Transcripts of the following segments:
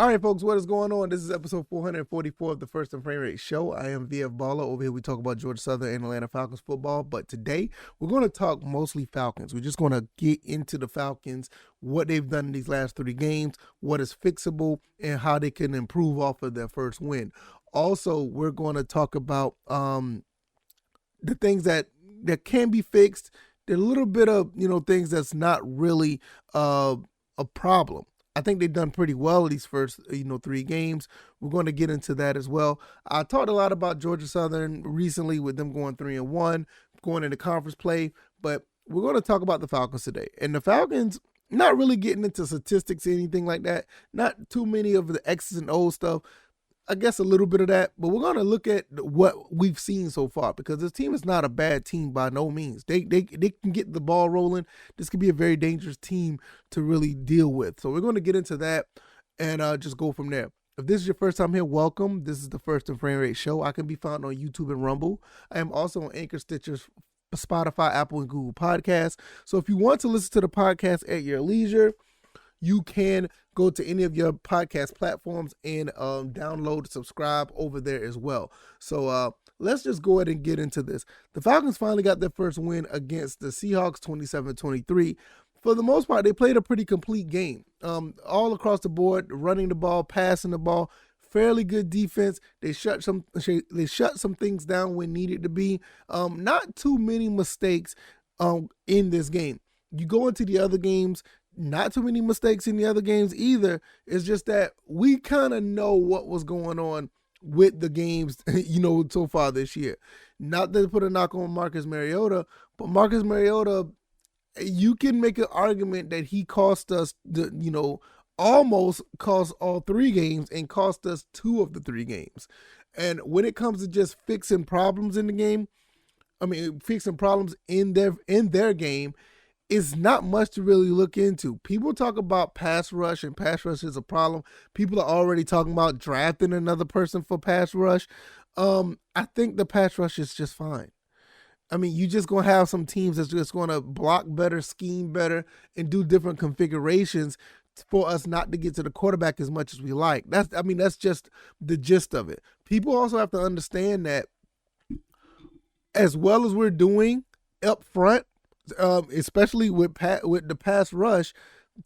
All right, folks, what is going on? This is episode 444 of the First and Frame Rate Show. I am VF Baller. Over here, we talk about Georgia Southern and Atlanta Falcons football. But today, we're going to talk mostly Falcons. We're just going to get into the Falcons, what they've done in these last 3 games, what is fixable, and how they can improve off of their first win. Also, we're going to talk about the things that can be fixed. There are a little bit of, things that's not really a problem. I think they've done pretty well these first, 3 games. We're going to get into that as well. I talked a lot about Georgia Southern recently with them going 3-1, going into conference play, but we're going to talk about the Falcons today. And the Falcons, not really getting into statistics or anything like that. Not too many of the X's and O's stuff. I guess a little bit of that, but we're going to look at what we've seen so far because this team is not a bad team by no means. They can get the ball rolling. This could be a very dangerous team to really deal with. So we're going to get into that and just go from there. If this is your first time here, welcome. This is the First and Frame Rate Show. I can be found on YouTube and Rumble. I am also on Anchor, Stitcher, Spotify, Apple, and Google Podcasts. So if you want to listen to the podcast at your leisure, you can go to any of your podcast platforms and download, subscribe over there as well. So let's just go ahead and get into this. The Falcons finally got their first win against the Seahawks, 27-23. For the most part, they played a pretty complete game. All across the board, running the ball, passing the ball, fairly good defense. They shut some things down when needed to be. Not too many mistakes in this game. You go into the other games, not too many mistakes in the other games either. It's just that we kind of know what was going on with the games, so far this year. Not to put a knock on Marcus Mariota, but Marcus Mariota, you can make an argument that he cost us, almost cost all 3 games and cost us 2 of the 3 games. And when it comes to just fixing problems in the game, fixing problems in their game, it's not much to really look into. People talk about pass rush, and pass rush is a problem. People are already talking about drafting another person for pass rush. I think the pass rush is just fine. You're just going to have some teams that's just going to block better, scheme better, and do different configurations for us not to get to the quarterback as much as we like. That's just the gist of it. People also have to understand that as well as we're doing up front, especially with the pass rush,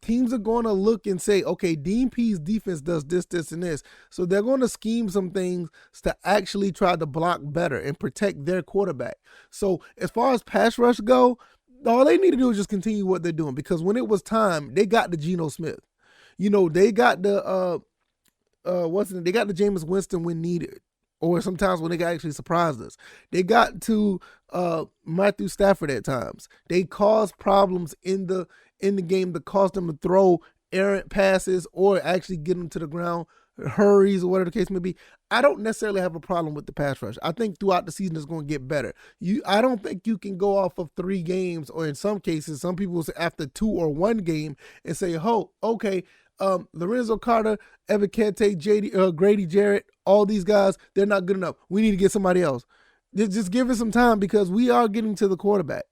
teams are going to look and say, okay, Dean Pease defense does this, this, and this. So they're going to scheme some things to actually try to block better and protect their quarterback. So as far as pass rush go, all they need to do is just continue what they're doing, because when it was time, they got the Geno Smith. They got the they got the Jameis Winston when needed. Or sometimes when they actually surprised us. They got to Matthew Stafford at times. They caused problems in the game that caused them to throw errant passes or actually get them to the ground, hurries or whatever the case may be. I don't necessarily have a problem with the pass rush. I think throughout the season it's going to get better. I don't think you can go off of 3 games, or in some cases, some people say after 2 or 1 game and say, oh, okay, Lorenzo Carter, Evan Kente, Grady Jarrett, all these guys, they're not good enough. We need to get somebody else. Just give it some time, because we are getting to the quarterback.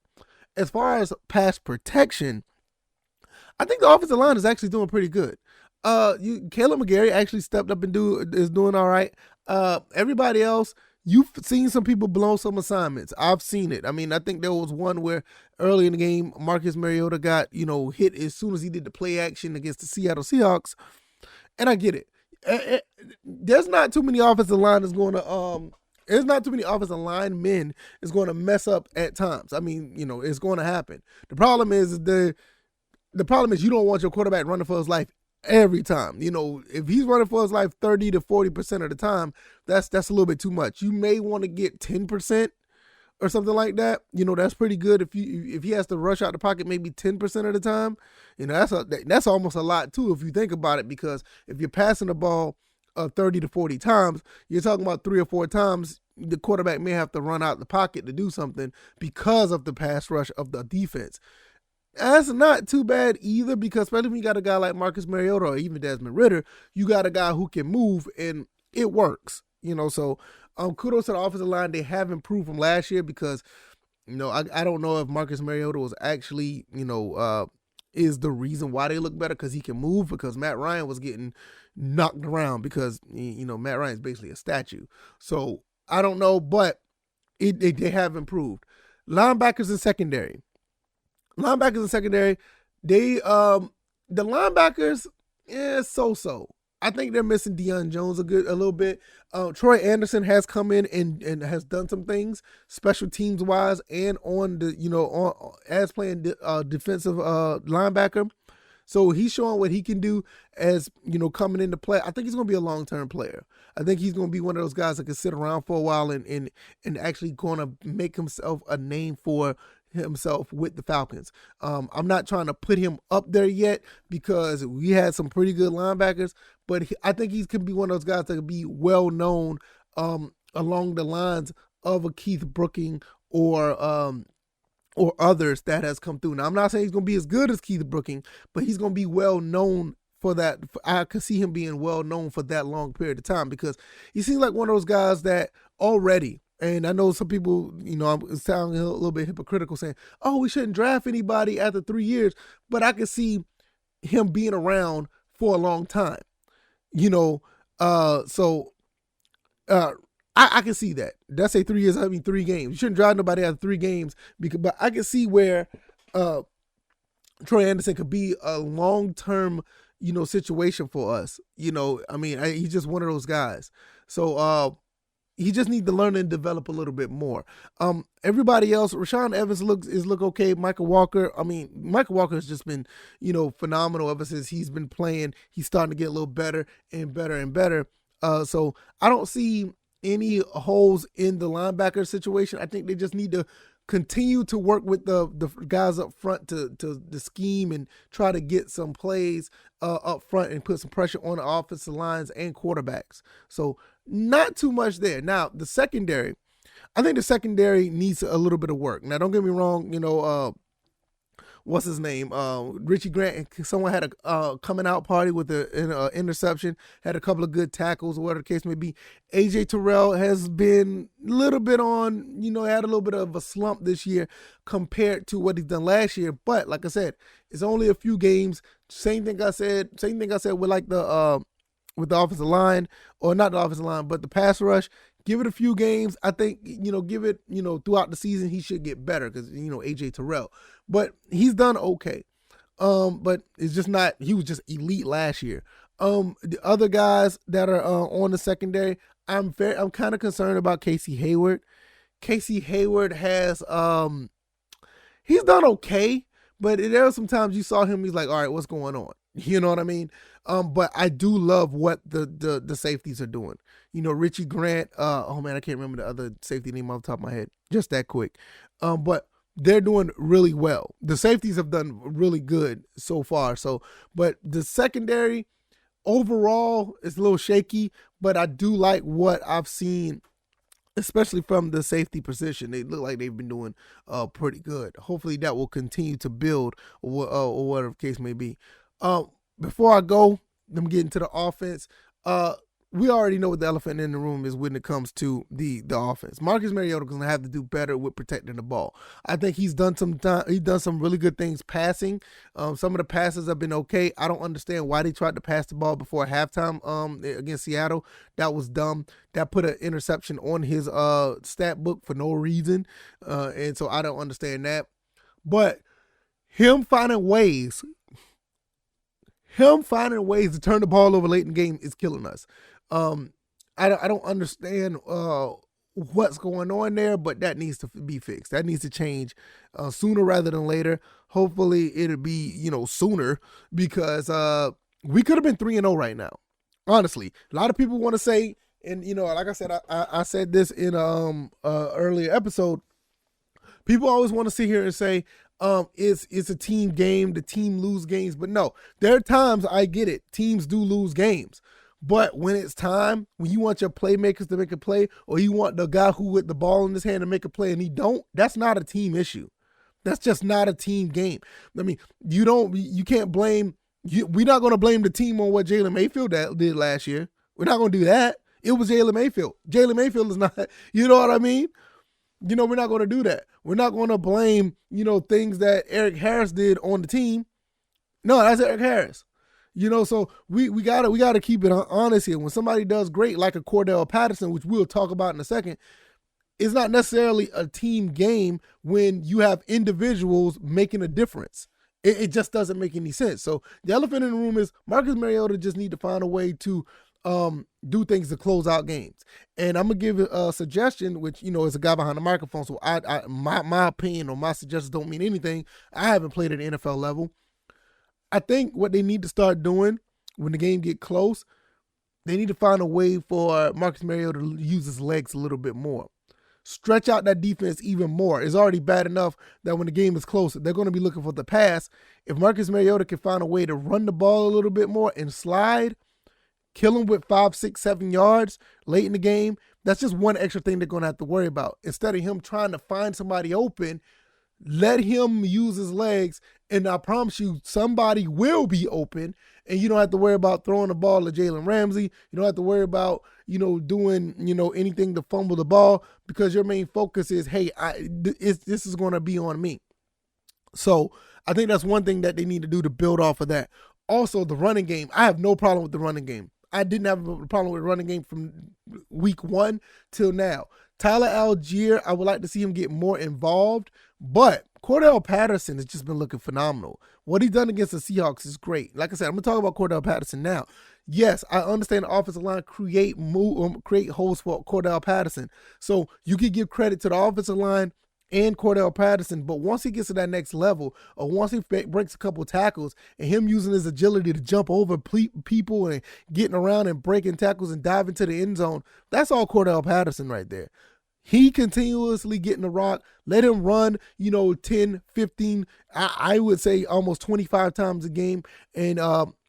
As far as pass protection, I think the offensive line is actually doing pretty good. Caleb McGarry actually stepped up and is doing all right. Everybody else, you've seen some people blow some assignments. I've seen it. I think there was one where early in the game, Marcus Mariota got, hit as soon as he did the play action against the Seattle Seahawks. And I get it. There's not too many offensive line there's not too many offensive linemen is going to mess up at times. It's going to happen. The problem is you don't want your quarterback running for his life every time. If he's running for his life 30 to 40% of the time, that's a little bit too much. You may want to get 10% or something like that. That's pretty good. If he has to rush out the pocket maybe 10% of the time, that's almost a lot too if you think about it, because if you're passing the ball 30 to 40 times, you're talking about 3 or 4 times the quarterback may have to run out the pocket to do something because of the pass rush of the defense. That's not too bad either, because especially when you got a guy like Marcus Mariota or even Desmond Ridder, you got a guy who can move and it works. So kudos to the offensive line. They have improved from last year, because I don't know if Marcus Mariota was actually is the reason why they look better, because he can move, because Matt Ryan was getting knocked around because, Matt Ryan is basically a statue. So I don't know, but they have improved. Linebackers and secondary. They the linebackers, so. I think they're missing Deion Jones a little bit. Troy Anderson has come in and has done some things special teams wise and on the as playing defensive linebacker. So he's showing what he can do as coming into play. I think he's going to be a long-term player. I think he's going to be one of those guys that can sit around for a while and actually going to make himself a name for himself with the Falcons. I'm not trying to put him up there yet because we had some pretty good linebackers, but I think he could be one of those guys that could be well known along the lines of a Keith Brooking or others that has come through. Now, I'm not saying he's going to be as good as Keith Brooking, but he's going to be well known for that. I could see him being well known for that long period of time because he seems like one of those guys that already. And I know some people, I'm sounding a little bit hypocritical saying, oh, we shouldn't draft anybody after 3 years. But I can see him being around for a long time, I can see that. That's say 3 years, 3 games. You shouldn't draft nobody after 3 games. But I can see where Troy Anderson could be a long-term, situation for us. He's just one of those guys. So, he just needs to learn and develop a little bit more. Everybody else, Rashaan Evans look okay. Michael Walker has just been, phenomenal ever since he's been playing. He's starting to get a little better and better and better. So I don't see any holes in the linebacker situation. I think they just need to continue to work with the guys up front to the scheme and try to get some plays up front and put some pressure on the offensive lines and quarterbacks. So not too much there. Now, the secondary, I think the secondary needs a little bit of work. Now, don't get me wrong, what's his name? Richie Grant, someone had a coming out party with an interception, had a couple of good tackles, or whatever the case may be. AJ Terrell has been a little bit on, had a little bit of a slump this year compared to what he's done last year. But like I said, it's only a few games. Same thing I said with like with the offensive line, or not the offensive line, but the pass rush. Give it a few games. I think, give it, throughout the season, he should get better because, AJ Terrell. But he's done okay. But it's just not, he was just elite last year. The other guys that are on the secondary, I'm kind of concerned about Casey Hayward. Casey Hayward has, he's done okay, but there are some times you saw him, he's like, all right, what's going on? You know what I mean? But I do love what the safeties are doing. Richie Grant, I can't remember the other safety name off the top of my head, just that quick. But they're doing really well. The safeties have done really good so far. But the secondary overall is a little shaky, but I do like what I've seen, especially from the safety position. They look like they've been doing pretty good. Hopefully that will continue to build or whatever the case may be. Before I go, let me get into the offense. We already know what the elephant in the room is when it comes to the offense. Marcus Mariota is going to have to do better with protecting the ball. I think he's done some really good things passing. Some of the passes have been okay. I don't understand why they tried to pass the ball before halftime against Seattle. That was dumb. That put an interception on his stat book for no reason. And so I don't understand that. But him finding ways to turn the ball over late in the game is killing us. I don't understand what's going on there, but that needs to be fixed. That needs to change sooner rather than later. Hopefully it'll be, sooner, because we could have been 3-0 right now. Honestly, a lot of people want to say, and like I said, I said this in earlier episode. People always want to sit here and say, it's a team game, the team lose games. But no, there are times, I get it, teams do lose games. But when it's time, when you want your playmakers to make a play, or you want the guy who with the ball in his hand to make a play and he don't, that's not a team issue. That's just not a team game. I mean, you can't blame, we're not going to blame the team on what Jalen Mayfield did last year. We're not going to do that. It was Jalen Mayfield. Jalen Mayfield is not, you know what I mean? We're not going to do that. We're not going to blame, things that Eric Harris did on the team. No, that's Eric Harris. So we gotta keep it honest here. When somebody does great, like a Cordell Patterson, which we'll talk about in a second, it's not necessarily a team game when you have individuals making a difference. It just doesn't make any sense. So the elephant in the room is Marcus Mariota just need to find a way to do things to close out games. And I'm gonna give a suggestion, which is a guy behind the microphone. So my opinion or my suggestions don't mean anything. I haven't played at the NFL level. I think what they need to start doing when the game get close, they need to find a way for Marcus Mariota to use his legs a little bit more. Stretch out that defense even more. It's already bad enough that when the game is close, they're going to be looking for the pass. If Marcus Mariota can find a way to run the ball a little bit more and slide, kill him with 5, 6, 7 yards late in the game, that's just one extra thing they're going to have to worry about. Instead of him trying to find somebody open, let him use his legs, and I promise you, somebody will be open, and you don't have to worry about throwing the ball to Jalen Ramsey. You don't have to worry about, doing, anything to fumble the ball, because your main focus is, hey, this is going to be on me. So I think that's one thing that they need to do to build off of that. Also, the running game. I have no problem with the running game. I didn't have a problem with the running game from week 1 till now. Tyler Algier, I would like to see him get more involved, but Cordell Patterson has just been looking phenomenal. What he's done against the Seahawks is great. Like I said, I'm going to talk about Cordell Patterson now. Yes, I understand the offensive line create holes for Cordell Patterson. So you can give credit to the offensive line and Cordell Patterson, but once he gets to that next level, or once he breaks a couple tackles, and him using his agility to jump over people and getting around and breaking tackles and diving to the end zone, that's all Cordell Patterson right there. He continuously getting the rock. Let him run, 10, 15, I would say almost 25 times a game, and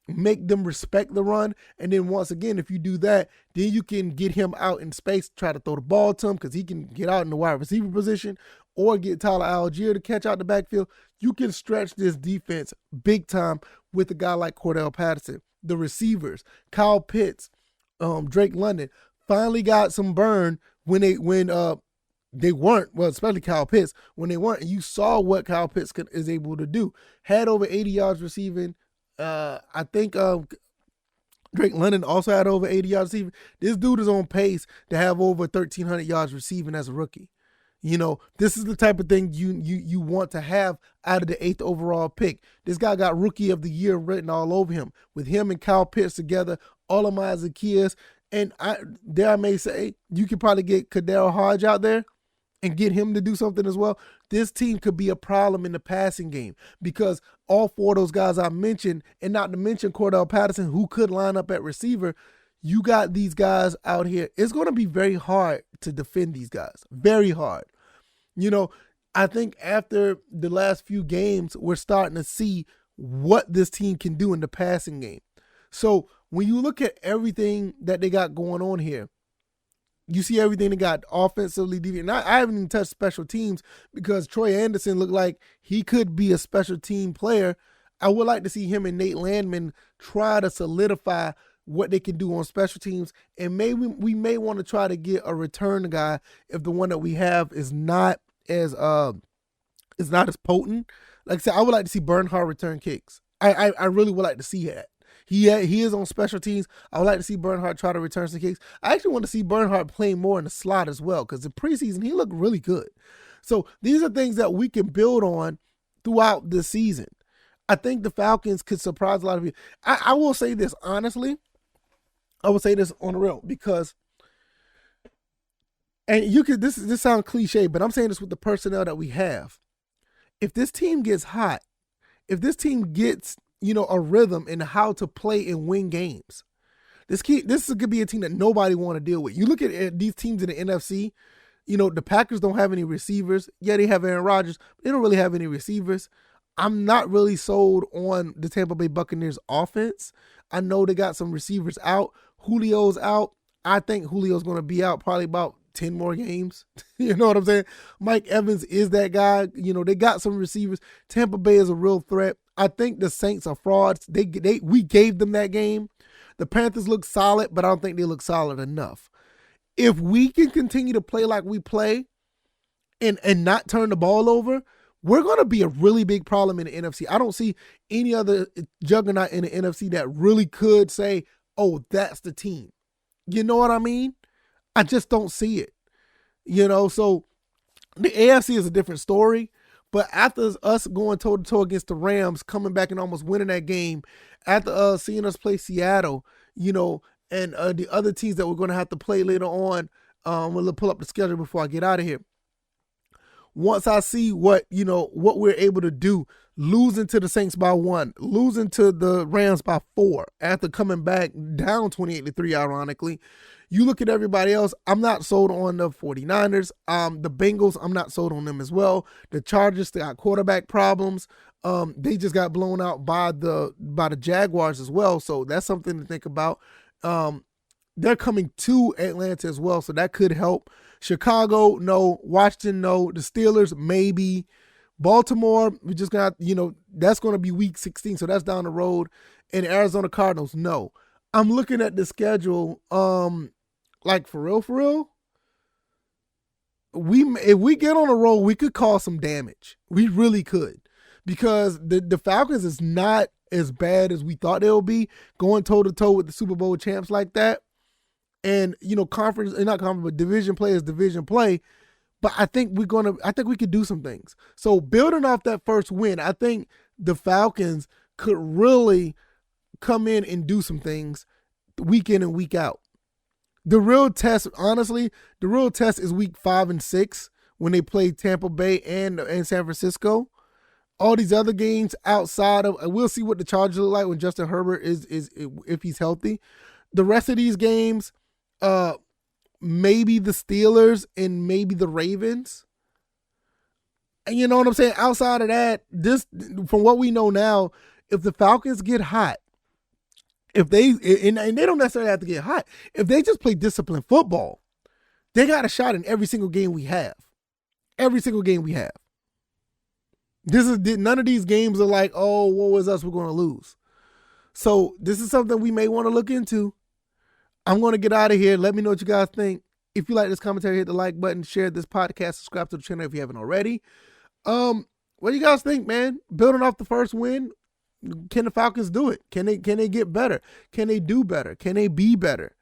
make them respect the run. And then once again, if you do that, then you can get him out in space, try to throw the ball to him, because he can get out in the wide receiver position, or get Tyler Algier to catch out the backfield. You can stretch this defense big time with a guy like Cordell Patterson. The receivers, Kyle Pitts, Drake London, finally got some burn when they weren't, well, especially Kyle Pitts, when they weren't. And you saw what Kyle Pitts is able to do. Had over 80 yards receiving. I think Drake London also had over 80 yards receiving. This dude is on pace to have over 1,300 yards receiving as a rookie. This is the type of thing you want to have out of the 8th overall pick. This guy got Rookie of the Year written all over him. With him and Kyle Pitts together, Olamide Zaccheaus, and I may say, you could probably get Kadar Hodge out there and get him to do something as well. This team could be a problem in the passing game, because all 4 of those guys I mentioned, and not to mention Cordell Patterson, who could line up at receiver, you got these guys out here. It's going to be very hard to defend these guys. Very hard. I think after the last few games, we're starting to see what this team can do in the passing game. So when you look at everything that they got going on here, you see everything they got offensively. And I haven't even touched special teams, because Troy Anderson looked like he could be a special team player. I would like to see him and Nate Landman try to solidify what they can do on special teams. And maybe we may want to try to get a return guy if the one that we have is not as potent. Like I said, I would like to see Bernhardt return kicks. I really would like to see that. He is on special teams. I would like to see Bernhardt try to return some kicks. I actually want to see Bernhardt play more in the slot as well, because in preseason he looked really good. So these are things that we can build on throughout the season. I think the Falcons could surprise a lot of you. I will say this honestly. I will say this on the real, because, and this sounds cliche, but I'm saying this with the personnel that we have. If this team gets hot, if this team gets, a rhythm in how to play and win games, this could be a team that nobody want to deal with. You look at these teams in the NFC, the Packers don't have any receivers. Yeah, they have Aaron Rodgers, but they don't really have any receivers. I'm not really sold on the Tampa Bay Buccaneers offense. I know they got some receivers out. Julio's out. I think Julio's going to be out probably about 10 more games. You know what I'm saying? Mike Evans is that guy. They got some receivers. Tampa Bay is a real threat. I think the Saints are frauds. We gave them that game. The Panthers look solid, but I don't think they look solid enough. If we can continue to play like we play and not turn the ball over, we're going to be a really big problem in the NFC. I don't see any other juggernaut in the NFC that really could say, oh, that's the team. You know what I mean? I just don't see it. So the AFC is a different story. But after us going toe-to-toe against the Rams, coming back and almost winning that game, after seeing us play Seattle, and the other teams that we're going to have to play later on, we'll pull up the schedule before I get out of here. Once I see what we're able to do, losing to the Saints by 1, losing to the Rams by 4, after coming back down 28-3, ironically, you look at everybody else, I'm not sold on the 49ers. The Bengals, I'm not sold on them as well. The Chargers, they got quarterback problems. They just got blown out by the Jaguars as well, so that's something to think about. They're coming to Atlanta as well, so that could help. Chicago, no. Washington, no. The Steelers, maybe. Baltimore, we just got, that's going to be week 16, so that's down the road. And Arizona Cardinals, no. I'm looking at the schedule, like for real, if we get on a roll, we could cause some damage. We really could. Because the Falcons is not as bad as we thought they'll be, going toe-to-toe with the Super Bowl champs like that. And, division play is division play. But I think we could do some things. So building off that first win, I think the Falcons could really come in and do some things week in and week out. The real test, honestly, is week 5 and 6 when they play Tampa Bay and San Francisco. All these other games outside of, we'll see what the Chargers look like when Justin Herbert is if he's healthy. The rest of these games, maybe the Steelers and maybe the Ravens. And you know what I'm saying? Outside of that, from what we know now, if the Falcons get hot, and they don't necessarily have to get hot, if they just play disciplined football, they got a shot in every single game we have. Every single game we have. None of these games are like, oh, woe is us, we're going to lose. So this is something we may want to look into. I'm going to get out of here. Let me know what you guys think. If you like this commentary, hit the like button, share this podcast, subscribe to the channel if you haven't already. What do you guys think, man? Building off the first win, can the Falcons do it? Can they get better? Can they do better? Can they be better?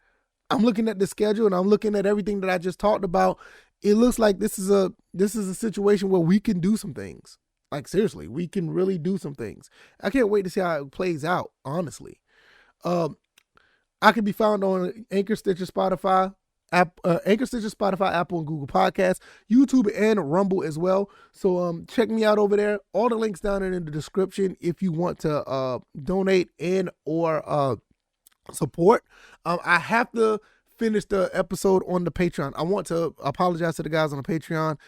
I'm looking at the schedule and I'm looking at everything that I just talked about. It looks like this is a situation where we can do some things. Like, seriously, we can really do some things. I can't wait to see how it plays out, honestly. I can be found on Anchor, Stitcher, Spotify, Apple, and Google Podcasts, YouTube, and Rumble as well. So check me out over there. All the links down in the description if you want to donate and or support. I have to finish the episode on the Patreon. I want to apologize to the guys on the Patreon.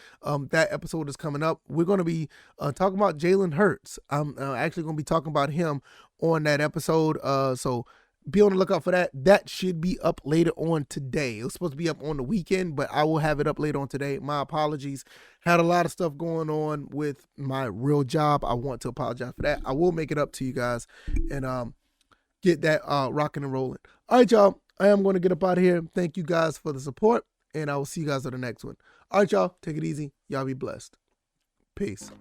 That episode is coming up. We're going to be talking about Jalen Hurts. I'm actually going to be talking about him on that episode. So be on the lookout for that. That should be up later on today. It was supposed to be up on the weekend, but I will have it up later on today. My apologies. Had a lot of stuff going on with my real job. I want to apologize for that. I will make it up to you guys and get that rocking and rolling. All right, y'all. I am going to get up out of here. Thank you guys for the support, and I will see you guys on the next one. All right, y'all. Take it easy. Y'all be blessed. Peace.